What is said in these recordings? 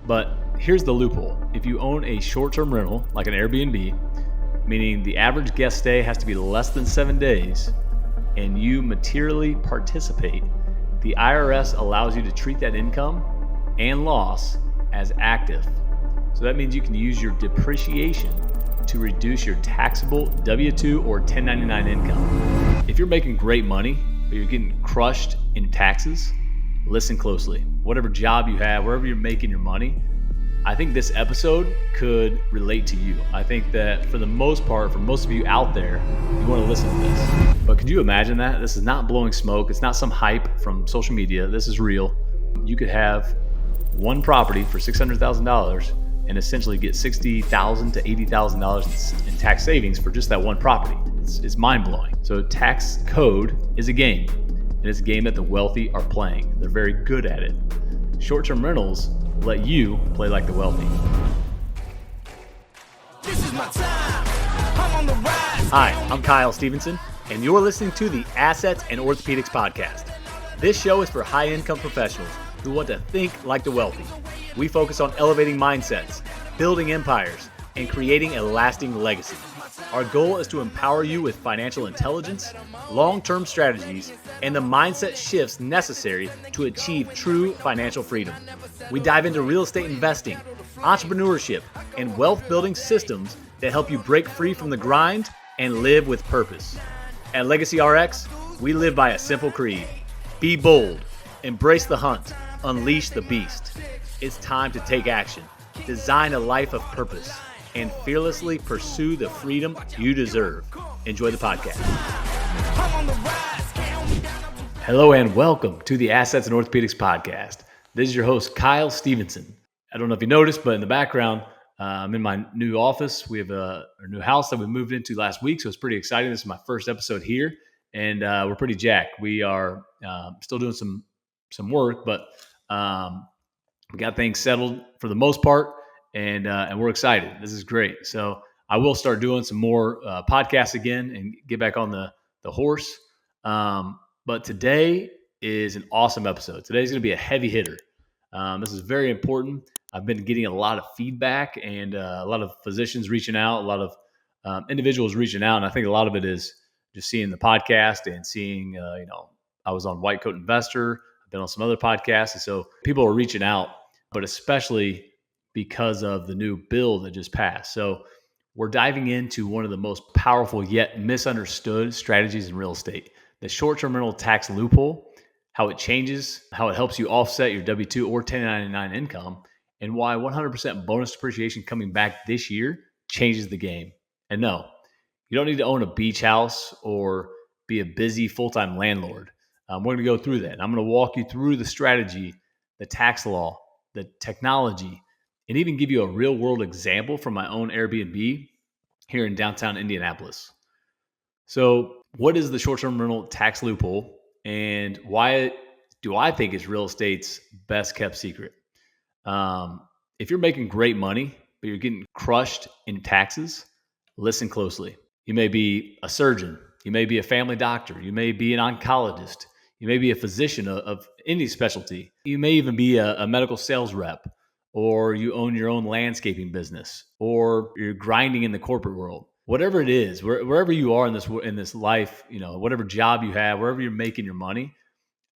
But here's the loophole. If you own a short-term rental, like an Airbnb, meaning the average guest stay has to be less than 7 days, and you materially participate, the IRS allows you to treat that income and loss as active. So that means you can use your depreciation to reduce your taxable W-2 or 1099 income. If you're making great money, but you're getting crushed in taxes, listen closely. Whatever job you have, wherever you're making your money, I think this episode could relate to you. I think that for the most part, for most of you out there, you want to listen to this. But could you imagine that? This is not blowing smoke. It's not some hype from social media. This is real. You could have one property for $600,000 and essentially get $60,000 to $80,000 in tax savings for just that one property. It's mind-blowing. So tax code is a game, and it's a game that the wealthy are playing. They're very good at it. Short-term rentals let you play like the wealthy. This is my time. I'm on the rise. Hi, I'm Kyle Stephenson, and you're listening to the Assets and Orthopedics podcast. This show is for high-income professionals who want to think like the wealthy. We focus on elevating mindsets, building empires, and creating a lasting legacy. Our goal is to empower you with financial intelligence, long-term strategies, and the mindset shifts necessary to achieve true financial freedom. We dive into real estate investing, entrepreneurship, and wealth-building systems that help you break free from the grind and live with purpose. At LegacyRx, we live by a simple creed. Be bold, embrace the hunt, unleash the beast. It's time to take action, design a life of purpose, and fearlessly pursue the freedom you deserve. Enjoy the podcast. Hello and welcome to the Assets and Orthopedics podcast. This is your host, Kyle Stephenson. I don't know if you noticed, but in the background, I'm in my new office. We have a new house that we moved into last week, so it's pretty exciting. This is my first episode here, and we're pretty jacked. We are still doing some work, but we got things settled for the most part, and we're excited. This is great. So I will start doing some more podcasts again and get back on the horse. But today is an awesome episode. Today's going to be a heavy hitter. This is very important. I've been getting a lot of feedback and a lot of physicians reaching out, a lot of individuals reaching out, and I think a lot of it is just seeing the podcast and seeing, I was on White Coat Investor. I've been on some other podcasts, and so people are reaching out, but especially because of the new bill that just passed. So we're diving into one of the most powerful yet misunderstood strategies in real estate, the short-term rental tax loophole, how it changes, how it helps you offset your W-2 or 1099 income, and why 100% bonus depreciation coming back this year changes the game. And no, you don't need to own a beach house or be a busy full-time landlord. We're going to go through that. I'm going to walk you through the strategy, the tax law, the technology, and even give you a real-world example from my own Airbnb here in downtown Indianapolis. So what is the short-term rental tax loophole, and why do I think it's real estate's best-kept secret? If you're making great money, but you're getting crushed in taxes, listen closely. You may be a surgeon. You may be a family doctor. You may be an oncologist. You may be a physician of any specialty. You may even be a medical sales rep, or you own your own landscaping business, or you're grinding in the corporate world. Whatever it is, wherever you are in this life, whatever job you have, wherever you're making your money,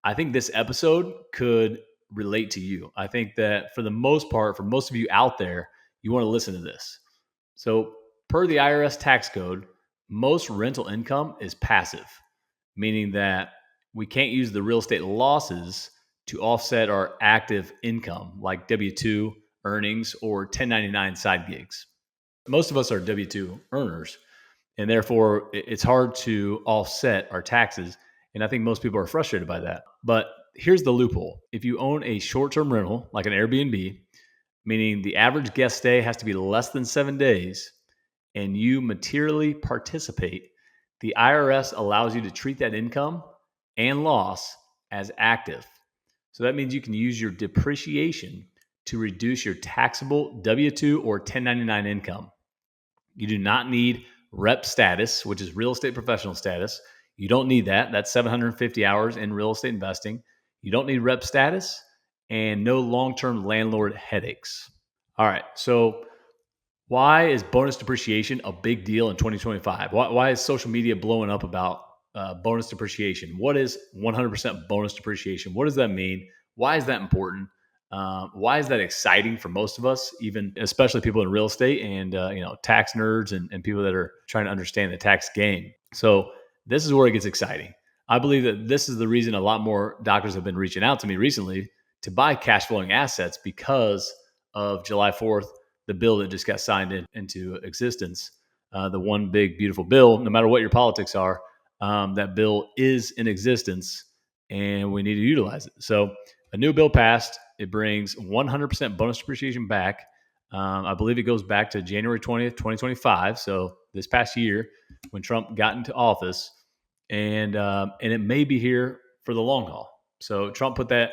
I think this episode could relate to you. I think that for the most part, for most of you out there, you want to listen to this. So per the IRS tax code, most rental income is passive, meaning that we can't use the real estate losses to offset our active income like W-2 earnings or 1099 side gigs. Most of us are W-2 earners, and therefore it's hard to offset our taxes. And I think most people are frustrated by that. But here's the loophole. If you own a short-term rental, like an Airbnb, meaning the average guest stay has to be less than 7 days, and you materially participate, the IRS allows you to treat that income and loss as active. So that means you can use your depreciation to reduce your taxable W-2 or 1099 income. You do not need rep status, which is real estate professional status. You don't need that. That's 750 hours in real estate investing. You don't need rep status, and no long-term landlord headaches. All right, so why is bonus depreciation a big deal in 2025? Why is social media blowing up about bonus depreciation? What is 100% bonus depreciation? What does that mean? Why is that important? Why is that exciting for most of us, even especially people in real estate and tax nerds and people that are trying to understand the tax game? So this is where it gets exciting. I believe that this is the reason a lot more doctors have been reaching out to me recently to buy cash flowing assets because of July 4th, the bill that just got signed into existence. The one big beautiful bill, no matter what your politics are, that bill is in existence and we need to utilize it. So a new bill passed. It brings 100% bonus depreciation back. I believe it goes back to January 20th, 2025. So this past year when Trump got into office, and it may be here for the long haul. So Trump put that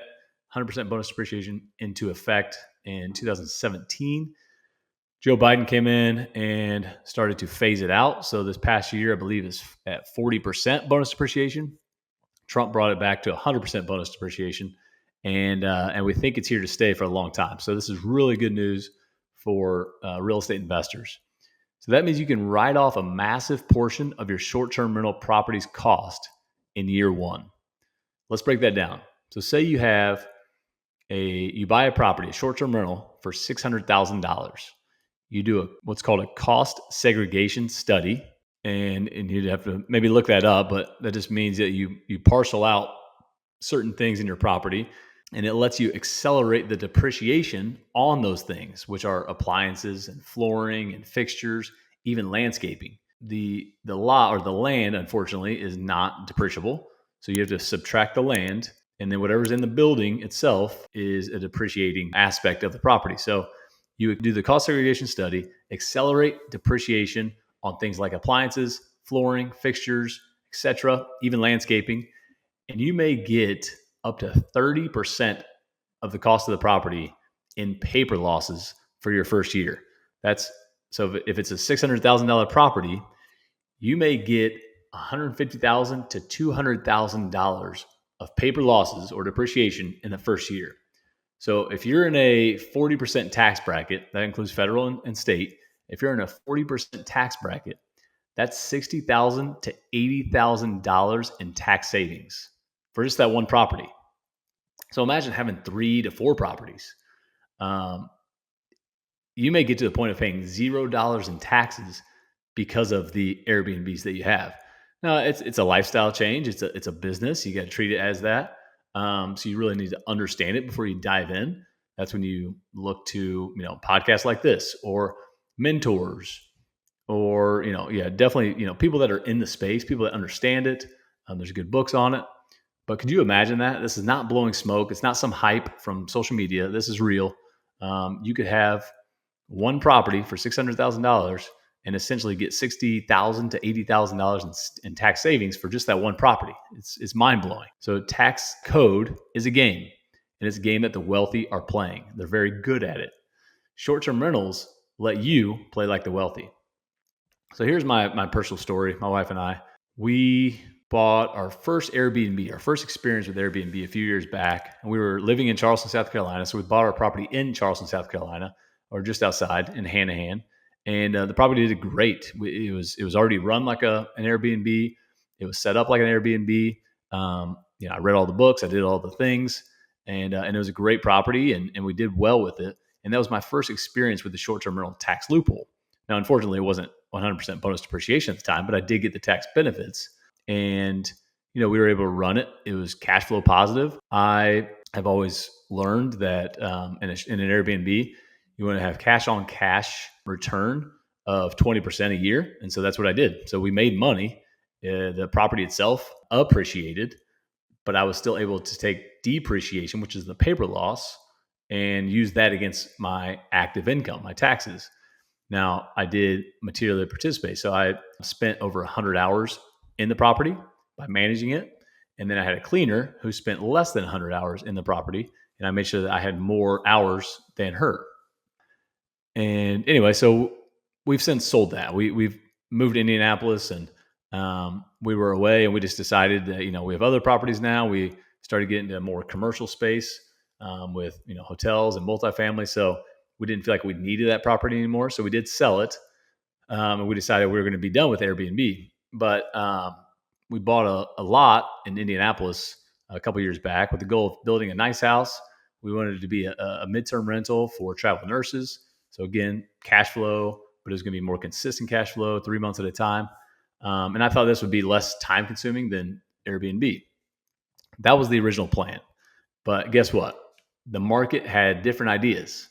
100% bonus depreciation into effect in 2017. Joe Biden came in and started to phase it out. So this past year, I believe, is at 40% bonus depreciation. Trump brought it back to 100% bonus depreciation, and we think it's here to stay for a long time. So this is really good news for real estate investors. So that means you can write off a massive portion of your short-term rental property's cost in year one. Let's break that down. So say you buy a property, a short-term rental for $600,000. You do what's called a cost segregation study, and you'd have to maybe look that up, but that just means that you parcel out certain things in your property, and it lets you accelerate the depreciation on those things, which are appliances and flooring and fixtures, even landscaping. The lot or the land, unfortunately, is not depreciable. So you have to subtract the land, and then whatever's in the building itself is a depreciating aspect of the property. So you would do the cost segregation study, accelerate depreciation on things like appliances, flooring, fixtures, etc., even landscaping, and you may get up to 30% of the cost of the property in paper losses for your first year. So if it's a $600,000 property, you may get $150,000 to $200,000 of paper losses or depreciation in the first year. So if you're in a 40% tax bracket, that includes federal and state, if you're in a 40% tax bracket, that's $60,000 to $80,000 in tax savings for just that one property. So imagine having 3 to 4 properties. You may get to the point of paying $0 in taxes because of the Airbnbs that you have. Now, it's a lifestyle change. It's a business. You got to treat it as that. So you really need to understand it before you dive in. That's when you look to podcasts like this or mentors or definitely people that are in the space, people that understand it. There's good books on it. But could you imagine that? This is not blowing smoke. It's not some hype from social media. This is real. You could have one property for $600,000 and essentially get $60,000 to $80,000 in tax savings for just that one property. It's mind blowing. So tax code is a game, and it's a game that the wealthy are playing. They're very good at it. Short-term rentals let you play like the wealthy. So here's my personal story. My wife and I, we bought our first Airbnb, our first experience with Airbnb a few years back. And we were living in Charleston, South Carolina. So we bought our property in Charleston, South Carolina, or just outside in Hanahan. And the property did great. It was already run like an Airbnb. It was set up like an Airbnb. I read all the books. I did all the things. And it was a great property. And we did well with it. And that was my first experience with the short-term rental tax loophole. Now, unfortunately, it wasn't 100% bonus depreciation at the time, but I did get the tax benefits. And, we were able to run it. It was cash flow positive. I have always learned that in an Airbnb, you want to have cash on cash return of 20% a year. And so that's what I did. So we made money. The property itself appreciated, but I was still able to take depreciation, which is the paper loss, and use that against my active income, my taxes. Now, I did materially participate. So I spent over 100 hours in the property by managing it. And then I had a cleaner who spent less than 100 hours in the property. And I made sure that I had more hours than her. And anyway, so we've since sold that. We've moved to Indianapolis, and we were away, and we just decided that, we have other properties now. We started getting into more commercial space. with hotels and multifamily. So we didn't feel like we needed that property anymore. So we did sell it, and we decided we were going to be done with Airbnb. But we bought a lot in Indianapolis a couple years back with the goal of building a nice house. We wanted it to be a midterm rental for travel nurses. So again, cash flow, but it was going to be more consistent cash flow, 3 months at a time. And I thought this would be less time consuming than Airbnb. That was the original plan. But guess what? The market had different ideas.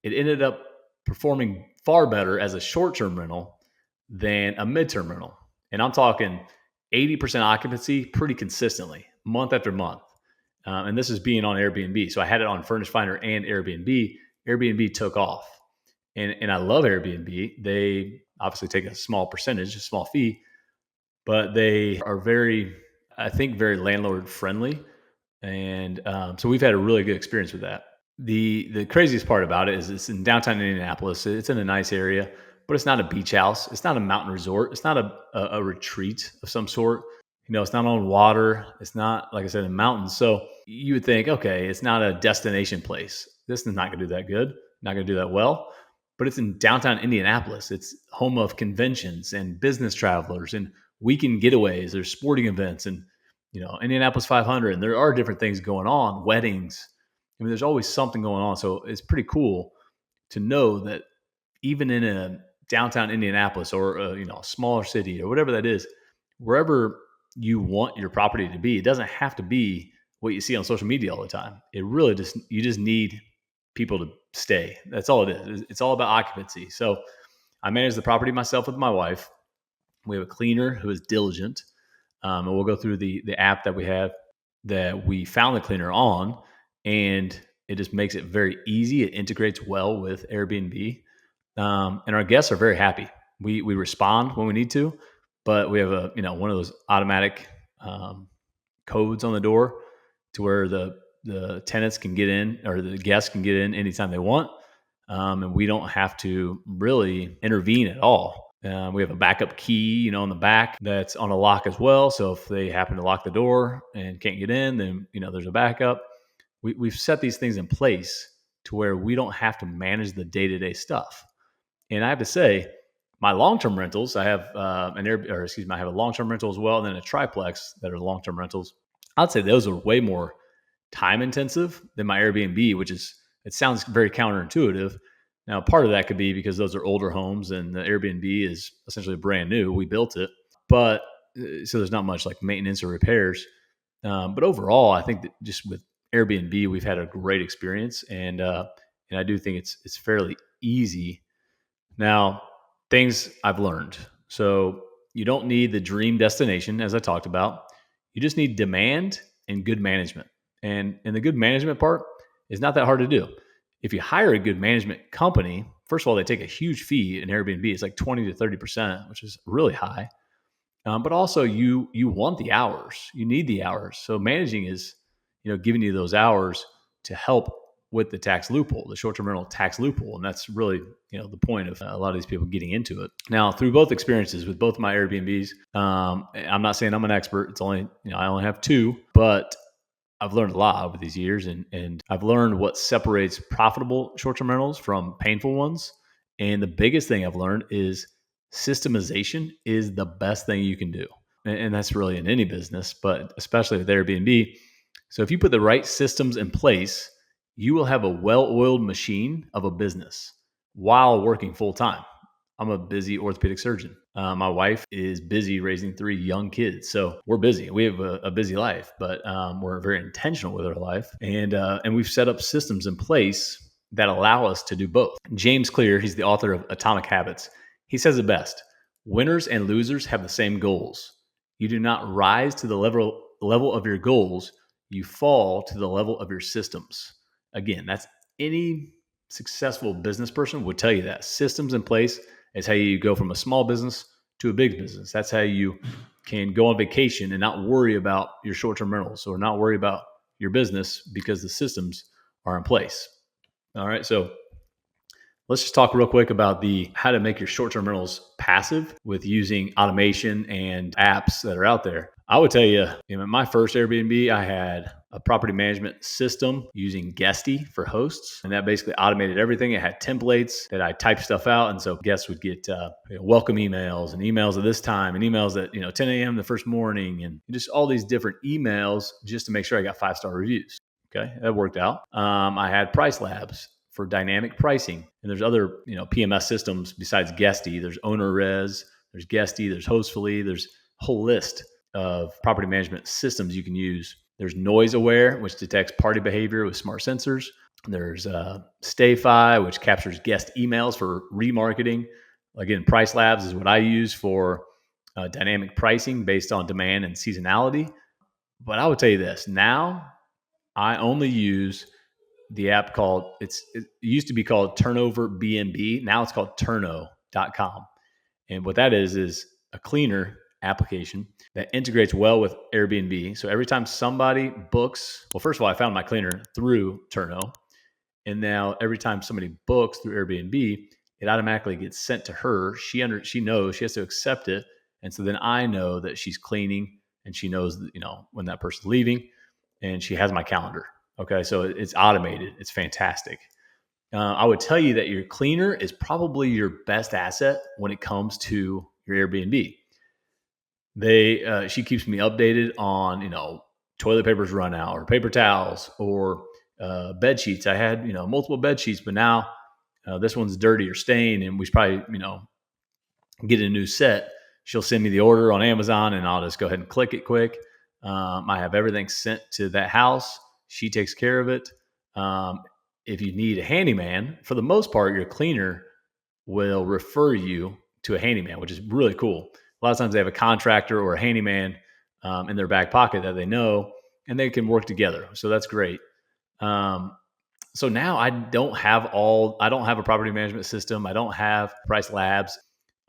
It ended up performing far better as a short-term rental than a midterm rental. And I'm talking 80% occupancy pretty consistently, month after month. And this is being on Airbnb. So I had it on Furnish Finder and Airbnb. Airbnb took off. And I love Airbnb. They obviously take a small percentage, a small fee, but they are very landlord friendly. And so we've had a really good experience with that. The craziest part about it is it's in downtown Indianapolis. It's in a nice area, but it's not a beach house. It's not a mountain resort. It's not a retreat of some sort. It's not on water. It's not, like I said, in mountains. So you would think, okay, it's not a destination place. This is not going to do that good. Not going to do that well. But it's in downtown Indianapolis. It's home of conventions and business travelers and weekend getaways. There's sporting events and Indianapolis 500. And there are different things going on, weddings. I mean, there's always something going on. So it's pretty cool to know that even in a downtown Indianapolis or a smaller city or whatever that is, wherever you want your property to be, it doesn't have to be what you see on social media all the time. It really you just need people to stay. That's all it is. It's all about occupancy. So I manage the property myself with my wife. We have a cleaner who is diligent. And we'll go through the app that we have that we found the cleaner on, and it just makes it very easy. It integrates well with Airbnb. And our guests are very happy. We respond when we need to, but we have one of those automatic codes on the door to where the tenants can get in, or the guests can get in anytime they want. And we don't have to really intervene at all. We have a backup key, on the back that's on a lock as well. So if they happen to lock the door and can't get in, then, there's a backup. We've set these things in place to where we don't have to manage the day-to-day stuff. And I have to say, my long-term rentals, I have I have a long-term rental as well, and then a triplex that are long-term rentals. I'd say those are way more time intensive than my Airbnb, it sounds very counterintuitive. Now, part of that could be because those are older homes and the Airbnb is essentially brand new. We built it, but so there's not much like maintenance or repairs. But overall, I think that just with Airbnb, we've had a great experience, and I do think it's fairly easy. Now, things I've learned. So you don't need the dream destination, as I talked about. You just need demand and good management. And the good management part is not that hard to do. If you hire a good management company, first of all, they take a huge fee in Airbnb. It's like 20 to 30%, which is really high. But also you want the hours. You need the hours. So managing is, giving you those hours to help with the tax loophole, the short-term rental tax loophole. And that's really, the point of a lot of these people getting into it. Now, through both experiences with both my Airbnbs, I'm not saying I'm an expert. It's only, I only have two, but I've learned a lot over these years, and I've learned what separates profitable short-term rentals from painful ones. And the biggest thing I've learned is systemization is the best thing you can do. And that's really in any business, but especially with Airbnb. So if you put the right systems in place, you will have a well-oiled machine of a business while working full-time. I'm a busy orthopedic surgeon. My wife is busy raising 3 young kids. So we're busy. We have a busy life, but we're very intentional with our life. And we've set up systems in place that allow us to do both. James Clear, he's the author of Atomic Habits. He says it best: winners and losers have the same goals. You do not rise to the level of your goals. You fall to the level of your systems. Again, that's any successful business person would tell you that. Systems in place is how you go from a small business to a big business. That's how you can go on vacation and not worry about your short-term rentals or not worry about your business because the systems are in place. All right, so let's just talk real quick about how to make your short-term rentals passive with using automation and apps that are out there. I would tell you, my first Airbnb, I had a property management system using Gusty for hosts, and that basically automated everything. It had templates that I typed stuff out, and so guests would get welcome emails and emails at this time and emails at 10 a.m. the first morning, and just all these different emails just to make sure I got 5-star reviews. Okay, that worked out. I had PriceLabs for dynamic pricing, and there's other PMS systems besides Gusty. There's OwnerRez, there's Gusty, there's Hostfully, there's a whole list of property management systems you can use. There's Noise Aware, which detects party behavior with smart sensors. There's StayFi, which captures guest emails for remarketing. Again, PriceLabs is what I use for dynamic pricing based on demand and seasonality. But I would tell you this, now I only use the app called, it used to be called Turnover BNB. Now it's called Turno.com. And what that is a cleaner application that integrates well with Airbnb. So every time somebody books, well, first of all, I found my cleaner through Turno. And now every time somebody books through Airbnb, it automatically gets sent to her. She knows she has to accept it. And so then I know that she's cleaning, and she knows that, when that person's leaving, and she has my calendar. Okay. So it's automated. It's fantastic. I would tell you that your cleaner is probably your best asset when it comes to your Airbnb. She keeps me updated on, toilet paper's run out, or paper towels, or bed sheets. I had, multiple bed sheets, but now this one's dirty or stained, and we should probably, get a new set. She'll send me the order on Amazon, and I'll just go ahead and click it quick. I have everything sent to that house. She takes care of it. If you need a handyman, for the most part, your cleaner will refer you to a handyman, which is really cool. A lot of times they have a contractor or a handyman in their back pocket that they know, and they can work together. So that's great. So now I don't have a property management system. I don't have PriceLabs.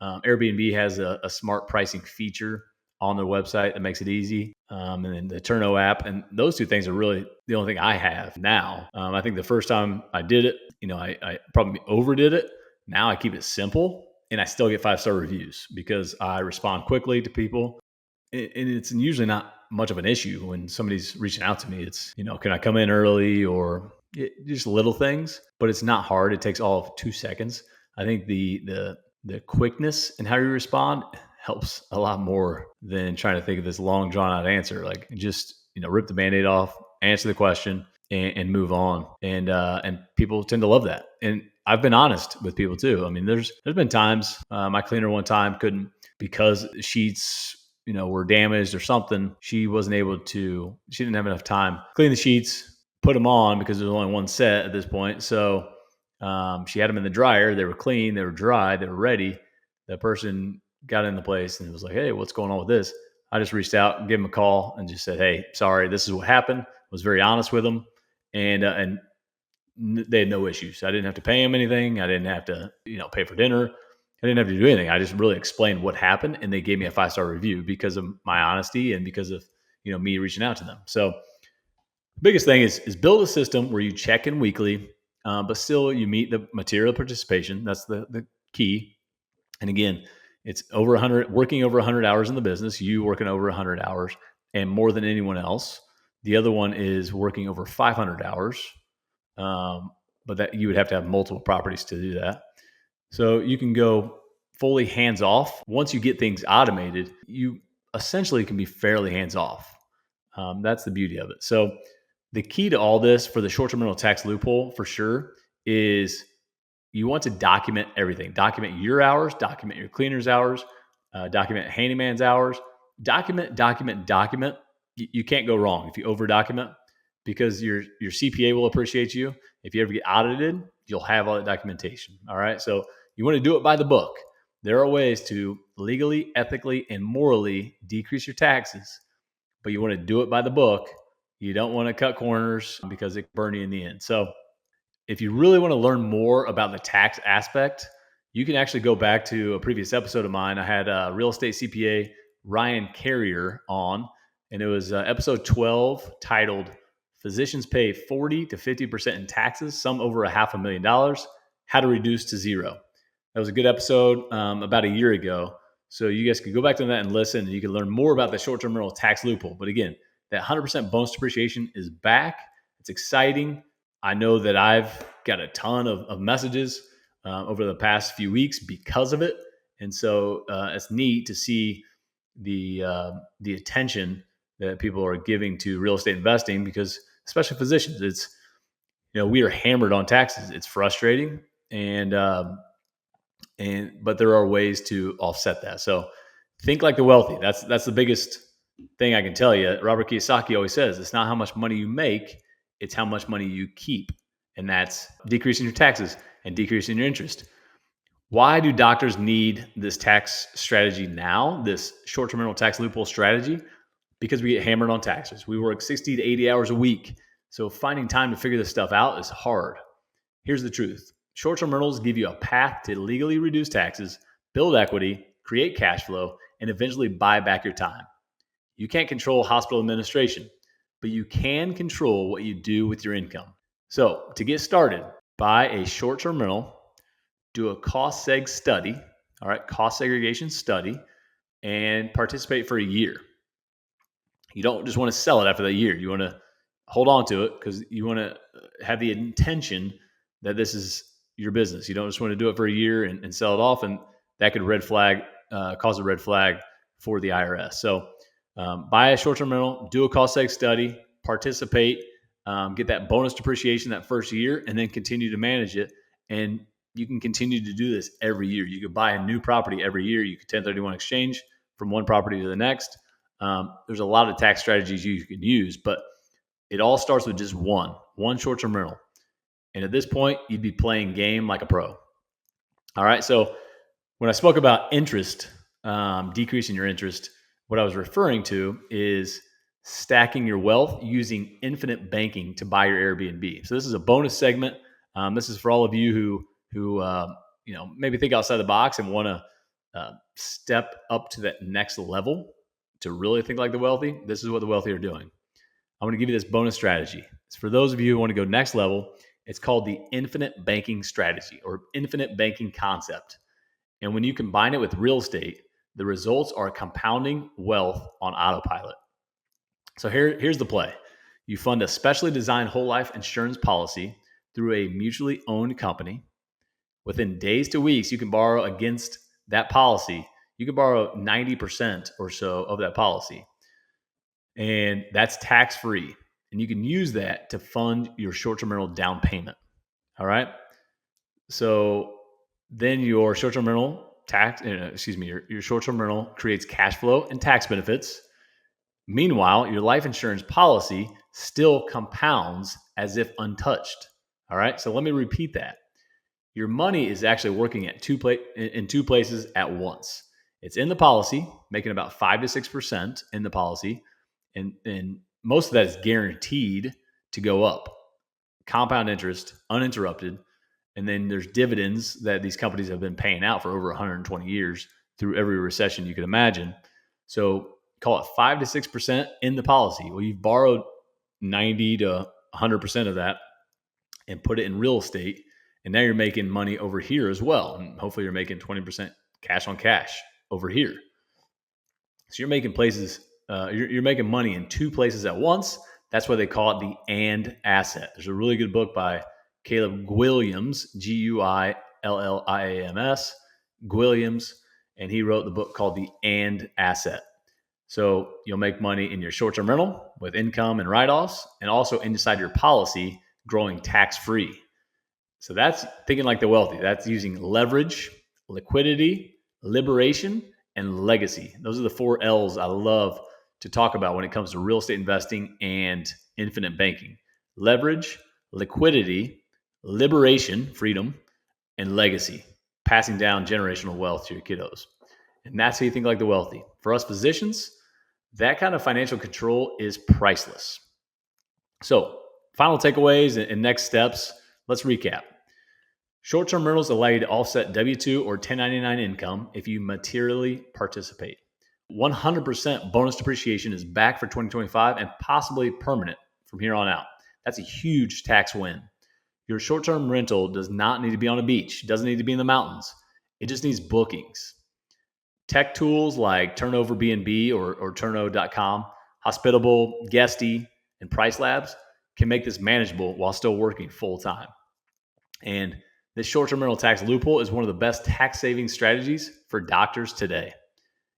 Airbnb has a smart pricing feature on their website that makes it easy. And then the Turno app, and those two things are really the only thing I have now. I think the first time I did it, I probably overdid it. Now I keep it simple, and I still get 5-star reviews because I respond quickly to people. And it's usually not much of an issue when somebody's reaching out to me. It's, can I come in early, or just little things, but it's not hard. It takes all of 2 seconds. I think the quickness in how you respond helps a lot more than trying to think of this long drawn out answer. Like, just, rip the Band-Aid off, answer the question, and move on. And people tend to love that. And I've been honest with people too. I mean, there's been times my cleaner one time couldn't, because sheets, were damaged or something. She didn't have enough time clean the sheets, put them on, because there's only one set at this point. So she had them in the dryer. They were clean, they were dry, they were ready. The person got in the place and it was like, hey, what's going on with this? I just reached out and gave them a call and just said, hey, sorry, this is what happened. Was very honest with them, and they had no issues. I didn't have to pay them anything. I didn't have to, pay for dinner. I didn't have to do anything. I just really explained what happened, and they gave me a 5-star review because of my honesty and because of, me reaching out to them. So the biggest thing is build a system where you check in weekly, but still you meet the material participation. That's the key. And again, it's working over 100 hours in the business, you working over 100 hours and more than anyone else. The other one is working over 500 hours. But that you would have to have multiple properties to do that. So you can go fully hands off. Once you get things automated, you essentially can be fairly hands off. That's the beauty of it. So the key to all this for the short-term rental tax loophole, for sure, is you want to document everything. Document your hours, document your cleaner's hours, document handyman's hours, document. You can't go wrong if you over document, because your CPA will appreciate you. If you ever get audited, you'll have all that documentation. All right. So you want to do it by the book. There are ways to legally, ethically, and morally decrease your taxes, but you want to do it by the book. You don't want to cut corners because it can burn you in the end. So if you really want to learn more about the tax aspect, you can actually go back to a previous episode of mine. I had a real estate CPA, Ryan Carrier, on, and it was episode 12 titled Physicians Pay 40 to 50% in Taxes, some over $500,000, How to Reduce to Zero. That was a good episode about a year ago. So you guys could go back to that and listen, and you can learn more about the short-term rental tax loophole. But again, that 100% bonus depreciation is back. It's exciting. I know that I've got a ton of messages over the past few weeks because of it. And so it's neat to see the attention that people are giving to real estate investing, because especially physicians, it's, we are hammered on taxes. It's frustrating, but there are ways to offset that. So think like the wealthy. That's the biggest thing I can tell you. Robert Kiyosaki always says, it's not how much money you make, it's how much money you keep. And that's decreasing your taxes and decreasing your interest. Why do doctors need this tax strategy now, this short-term rental tax loophole strategy? Because we get hammered on taxes. We work 60 to 80 hours a week. So finding time to figure this stuff out is hard. Here's the truth. Short-term rentals give you a path to legally reduce taxes, build equity, create cash flow, and eventually buy back your time. You can't control hospital administration, but you can control what you do with your income. So to get started, buy a short-term rental, do a cost seg study, all right, cost segregation study, and participate for a year. You don't just want to sell it after that year. You want to hold on to it because you want to have the intention that this is your business. You don't just want to do it for a year and sell it off, and that could cause a red flag for the IRS. So buy a short-term rental, do a cost seg study, participate, get that bonus depreciation that first year, and then continue to manage it. And you can continue to do this every year. You could buy a new property every year. You could 1031 exchange from one property to the next. There's a lot of tax strategies you can use, but it all starts with just one short-term rental. And at this point, you'd be playing game like a pro. All right. So when I spoke about interest, decreasing your interest, what I was referring to is stacking your wealth using infinite banking to buy your Airbnb. So this is a bonus segment. This is for all of you who maybe think outside the box and want to step up to that next level to really think like the wealthy. This is what the wealthy are doing. I'm going to give you this bonus strategy. It's for those of you who want to go next level. It's called the infinite banking strategy or infinite banking concept. And when you combine it with real estate, the results are compounding wealth on autopilot. So here's the play. You fund a specially designed whole life insurance policy through a mutually owned company. Within days to weeks, you can borrow against that policy. You can borrow 90% or so of that policy. And that's tax-free. And you can use that to fund your short-term rental down payment. All right. So then your short-term rental your short-term rental creates cash flow and tax benefits. Meanwhile, your life insurance policy still compounds as if untouched. All right. So let me repeat that. Your money is actually working in two places at once. It's in the policy, making about 5 to 6% in the policy. And most of that is guaranteed to go up. Compound interest, uninterrupted. And then there's dividends that these companies have been paying out for over 120 years through every recession you could imagine. So call it 5 to 6% in the policy. Well, you've borrowed 90 to 100% of that and put it in real estate. And now you're making money over here as well. And hopefully you're making 20% cash on cash over here. So you're making you're making money in two places at once. That's why they call it the and asset. There's a really good book by Caleb Guilliams, Guilliams, Guilliams, and he wrote the book called The And Asset. So you'll make money in your short-term rental with income and write-offs, and also inside your policy growing tax-free. So that's thinking like the wealthy. That's using leverage, liquidity, liberation, and legacy. Those are the 4 L's I love to talk about when it comes to real estate investing and infinite banking. Leverage, liquidity, liberation, freedom, and legacy, passing down generational wealth to your kiddos. And that's how you think like the wealthy. For us physicians, that kind of financial control is priceless. So final takeaways and next steps, let's recap. Short-term rentals allow you to offset W-2 or 1099 income if you materially participate. 100% bonus depreciation is back for 2025 and possibly permanent from here on out. That's a huge tax win. Your short-term rental does not need to be on a beach. It doesn't need to be in the mountains. It just needs bookings. Tech tools like Turnover B&B or Turno.com, Hospitable, Gusty, and PriceLabs can make this manageable while still working full time. And this short-term rental tax loophole is one of the best tax-saving strategies for doctors today.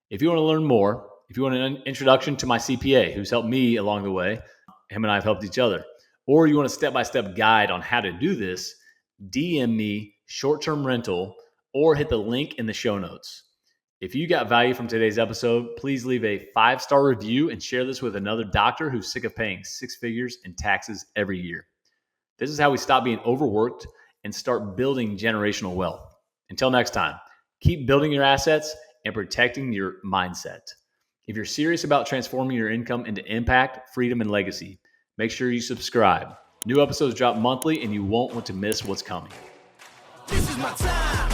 If you want to learn more, if you want an introduction to my CPA who's helped me along the way, him and I have helped each other, or you want a step-by-step guide on how to do this, DM me short-term rental or hit the link in the show notes. If you got value from today's episode, please leave a 5-star review and share this with another doctor who's sick of paying 6 figures in taxes every year. This is how we stop being overworked and start building generational wealth. Until next time, keep building your assets and protecting your mindset. If you're serious about transforming your income into impact, freedom, and legacy, make sure you subscribe. New episodes drop monthly and you won't want to miss what's coming. This is my time.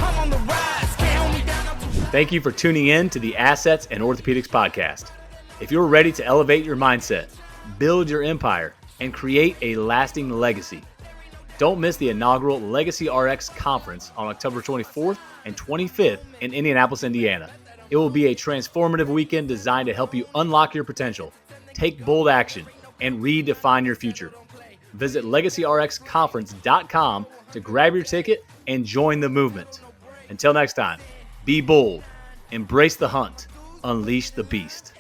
I'm on the rise. Can't hold me down. I'm too Thank you for tuning in to the Assets and Orthopedics podcast. If you're ready to elevate your mindset, build your empire, and create a lasting legacy, don't miss the inaugural LegacyRx Conference on October 24th and 25th in Indianapolis, Indiana. It will be a transformative weekend designed to help you unlock your potential, take bold action, and redefine your future. Visit LegacyRxConference.com to grab your ticket and join the movement. Until next time, be bold, embrace the hunt, unleash the beast.